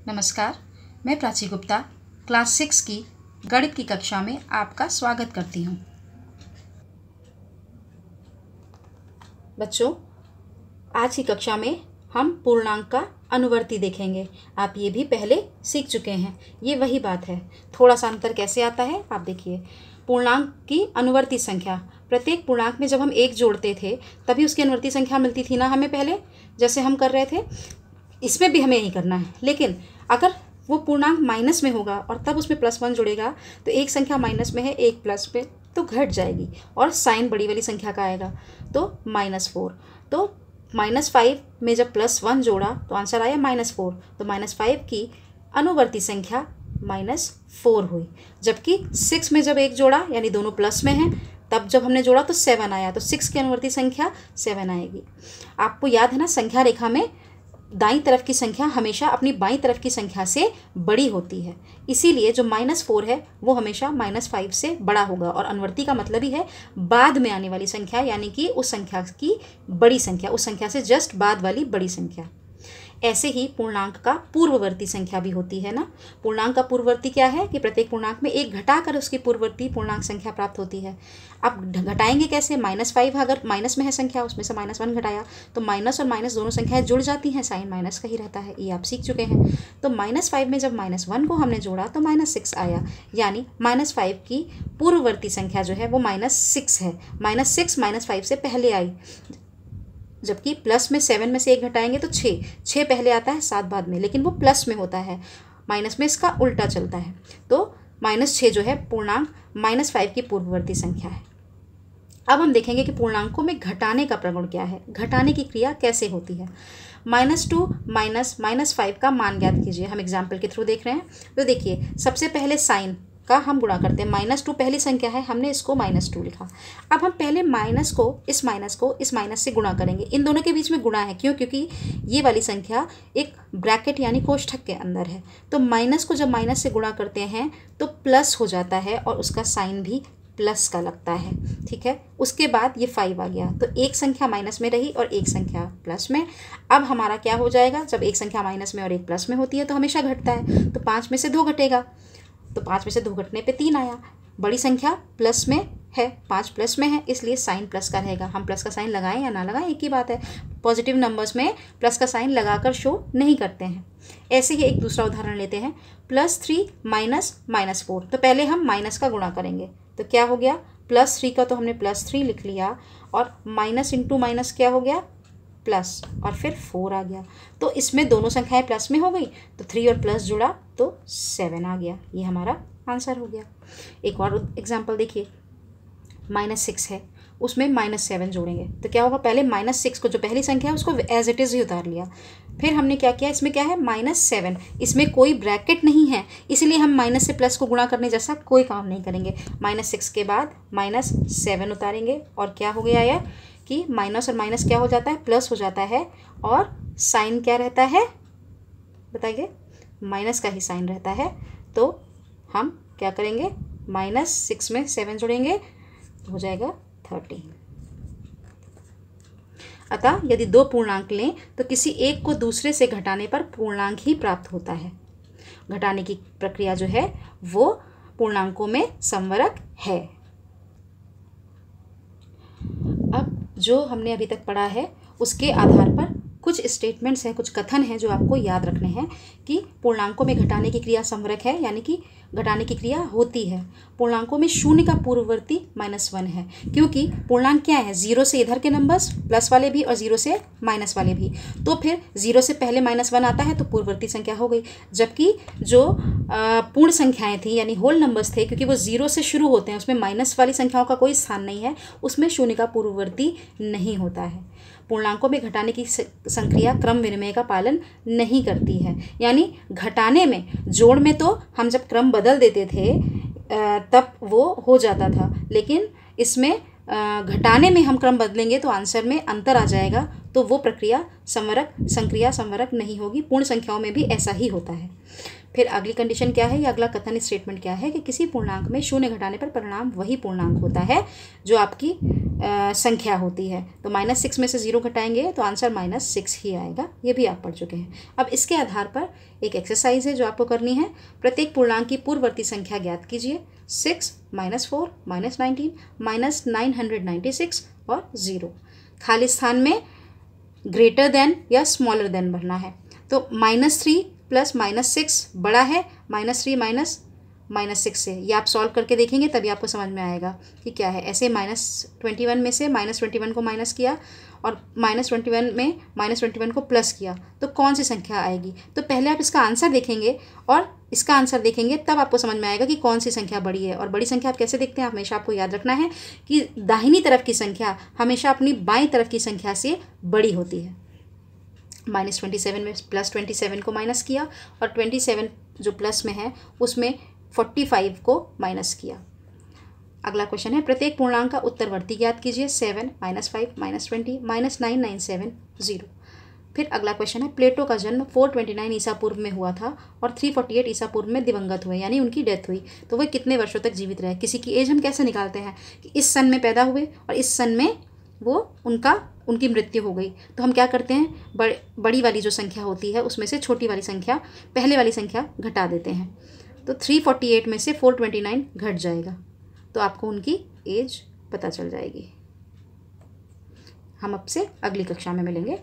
नमस्कार, मैं प्राची गुप्ता क्लास 6 की गणित की कक्षा में आपका स्वागत करती हूँ। बच्चों, आज की कक्षा में हम पूर्णांक का अनुवर्ती देखेंगे। आप ये भी पहले सीख चुके हैं। ये वही बात है, थोड़ा सा अंतर कैसे आता है आप देखिए। पूर्णांक की अनुवर्ती संख्या, प्रत्येक पूर्णांक में जब हम एक जोड़ते थे तभी उसकी अनुवर्ती संख्या मिलती थी ना हमें, पहले जैसे हम कर रहे थे। इसमें भी हमें यही करना है, लेकिन अगर वो पूर्णांक माइनस में होगा और तब उसमें +1 जुड़ेगा तो एक संख्या माइनस में है, एक प्लस में, तो घट जाएगी और साइन बड़ी वाली संख्या का आएगा, तो -4। तो -5 में जब +1 जोड़ा तो आंसर आया -4। तो -5 की अनुवर्ती संख्या -4 हुई। जबकि 6 में जब एक जोड़ा, यानी दोनों प्लस में हैं, तब जब हमने जोड़ा तो 7 आया, तो 6 की अनुवर्ती संख्या 7 आएगी। आपको याद है ना, संख्या रेखा में दाईं तरफ की संख्या हमेशा अपनी बाईं तरफ की संख्या से बड़ी होती है, इसीलिए जो -4 है वो हमेशा -5 से बड़ा होगा। और अनुवर्ती का मतलब ही है बाद में आने वाली संख्या, यानी कि उस संख्या की बड़ी संख्या, उस संख्या से जस्ट बाद वाली बड़ी संख्या। ऐसे ही पूर्णांक का पूर्ववर्ती संख्या भी होती है ना। पूर्णांक का पूर्ववर्ती क्या है कि प्रत्येक पूर्णांक में एक घटाकर उसकी पूर्ववर्ती पूर्णांक संख्या प्राप्त होती है। अब घटाएंगे कैसे? -5 अगर माइनस में है संख्या, उसमें से -1 घटाया तो माइनस और माइनस दोनों संख्याएं जुड़ जाती हैं, साइन माइनस का ही रहता है, ये आप सीख चुके हैं। तो -5 में जब -1 को हमने जोड़ा तो -6 आया, यानी -5 की पूर्ववर्ती संख्या जो है वो -6 है। -6 -5 से पहले आई, जबकि प्लस में 7 में से एक घटाएंगे तो 6 पहले आता है, 7 बाद में, लेकिन वो प्लस में होता है, माइनस में इसका उल्टा चलता है। तो -6 जो है पूर्णांक -5 की पूर्ववर्ती संख्या है। अब हम देखेंगे कि पूर्णांकों में घटाने का प्रगुण क्या है, घटाने की क्रिया कैसे होती है। -2 -5 का मान ज्ञात कीजिए। हम एग्जाम्पल के थ्रू देख रहे हैं। तो देखिए, सबसे पहले साइन का हम गुणा करते हैं। -2 पहली संख्या है, हमने इसको -2 लिखा। अब हम पहले माइनस को इस माइनस से गुणा करेंगे। इन दोनों के बीच में गुणा है, क्यों? क्योंकि ये वाली संख्या एक ब्रैकेट यानी कोष्ठक के अंदर है। तो माइनस को जब माइनस से गुणा करते हैं तो प्लस हो जाता है और उसका साइन भी प्लस का लगता है, ठीक है। उसके बाद ये 5 आ गया, तो एक संख्या माइनस में रही और एक संख्या प्लस में। अब हमारा क्या हो जाएगा? जब एक संख्या माइनस में और एक प्लस में होती है तो हमेशा घटता है, तो 5 में से 2 घटेगा, तो 5 में से 2 घटने पे 3 आया। बड़ी संख्या प्लस में है, 5 प्लस में है, इसलिए साइन प्लस का रहेगा। हम प्लस का साइन लगाएं या ना लगाएं एक ही बात है। पॉजिटिव नंबर्स में प्लस का साइन लगाकर शो नहीं करते हैं। ऐसे ही एक दूसरा उदाहरण लेते हैं, +3 -4। तो पहले हम माइनस का गुणा करेंगे, तो क्या हो गया? +3 का तो हमने +3 लिख लिया, और माइनस इंटू माइनस क्या हो गया? प्लस, और फिर 4 आ गया। तो इसमें दोनों संख्याएं प्लस में हो गई, तो 3 और प्लस जुड़ा तो 7 आ गया। ये हमारा आंसर हो गया। एक और एग्जांपल देखिए, -6 है, उसमें -7 जोड़ेंगे तो क्या होगा? पहले -6 को, जो पहली संख्या है, उसको एज इट इज़ ही उतार लिया। फिर हमने क्या किया, इसमें क्या है? -7, इसमें कोई ब्रैकेट नहीं है, इसलिए हम माइनस से प्लस को गुणा करने जैसा कोई काम नहीं करेंगे। -6 के बाद -7 उतारेंगे, और क्या हो गया यह कि माइनस और माइनस क्या हो जाता है? प्लस हो जाता है, और साइन क्या रहता है बताइए? माइनस का ही साइन रहता है। तो हम क्या करेंगे? -6 में 7 जोड़ेंगे, हो जाएगा 13। अतः यदि 2 पूर्णांक लें तो किसी एक को दूसरे से घटाने पर पूर्णांक ही प्राप्त होता है। घटाने की प्रक्रिया जो है वो पूर्णांकों में संवरक है। अब जो हमने अभी तक पढ़ा है उसके आधार पर कुछ स्टेटमेंट्स हैं, कुछ कथन हैं जो आपको याद रखने हैं कि पूर्णांकों में घटाने की क्रिया संवरक है, यानी कि घटाने की क्रिया होती है। पूर्णांकों में 0 का पूर्ववर्ती -1 है, क्योंकि पूर्णांक क्या है? 0 से इधर के नंबर्स प्लस वाले भी और 0 से माइनस वाले भी, तो फिर 0 से पहले -1 आता है तो पूर्ववर्ती संख्या हो गई। जबकि जो पूर्ण संख्याएं थी, यानी होल नंबर्स थे, क्योंकि वो 0 से शुरू होते हैं, उसमें माइनस वाली संख्याओं का कोई स्थान नहीं है, उसमें 0 का पूर्ववर्ती नहीं होता है। पूर्णांकों में घटाने की संक्रिया क्रम विनिमय का पालन नहीं करती है, यानी घटाने में, जोड़ में तो हम जब क्रम बदल देते थे तब वो हो जाता था, लेकिन इसमें घटाने में हम क्रम बदलेंगे तो आंसर में अंतर आ जाएगा, तो वो प्रक्रिया संक्रिया संवरक नहीं होगी। पूर्ण संख्याओं में भी ऐसा ही होता है। फिर अगली कंडीशन क्या है, या अगला कथन स्टेटमेंट क्या है कि किसी पूर्णांक में शून्य घटाने पर परिणाम वही पूर्णांक होता है जो आपकी संख्या होती है। तो -6 में से 0 घटाएंगे तो आंसर -6 ही आएगा। ये भी आप पढ़ चुके हैं। अब इसके आधार पर एक एक्सरसाइज है जो आपको करनी है। प्रत्येक पूर्णांक की पूर्ववर्ती संख्या ज्ञात कीजिए। 6 -4 -19 -996 और 0। खाली स्थान में ग्रेटर देन या स्मॉलर देन भरना है। तो -3 प्लस -6 बड़ा है -3 -6 से। ये आप सॉल्व करके देखेंगे तभी आपको समझ में आएगा कि क्या है। ऐसे -21 में से -21 को माइनस किया और -21 में -21 को प्लस किया तो कौन सी संख्या आएगी। तो पहले आप इसका आंसर देखेंगे और इसका आंसर देखेंगे तब आपको समझ में आएगा कि कौन सी संख्या बड़ी है। और बड़ी संख्या आप कैसे देखते हैं, हमेशा आपको याद रखना है कि दाहिनी तरफ की संख्या हमेशा अपनी बाईं तरफ की संख्या से बड़ी होती है। -27 में +27 को माइनस किया और 27 जो प्लस में है उसमें 45 को माइनस किया। अगला क्वेश्चन है प्रत्येक पूर्णांक का उत्तरवर्ती ज्ञात कीजिए। 7 -5 -20 -997 0। फिर अगला क्वेश्चन है प्लेटो का जन्म 429 ईसा पूर्व में हुआ था और 348 ईसा पूर्व में दिवंगत हुए, यानी उनकी डेथ हुई। तो वह कितने वर्षों तक जीवित रहे। किसी की एज हम कैसे निकालते हैं कि इस सन में पैदा हुए और इस सन में वो उनकी मृत्यु हो गई। तो हम क्या करते हैं, बड़ी वाली जो संख्या होती है उसमें से छोटी वाली संख्या, पहले वाली संख्या घटा देते हैं। तो 348 में से 429 घट जाएगा तो आपको उनकी एज पता चल जाएगी। हम अब से अगली कक्षा में मिलेंगे।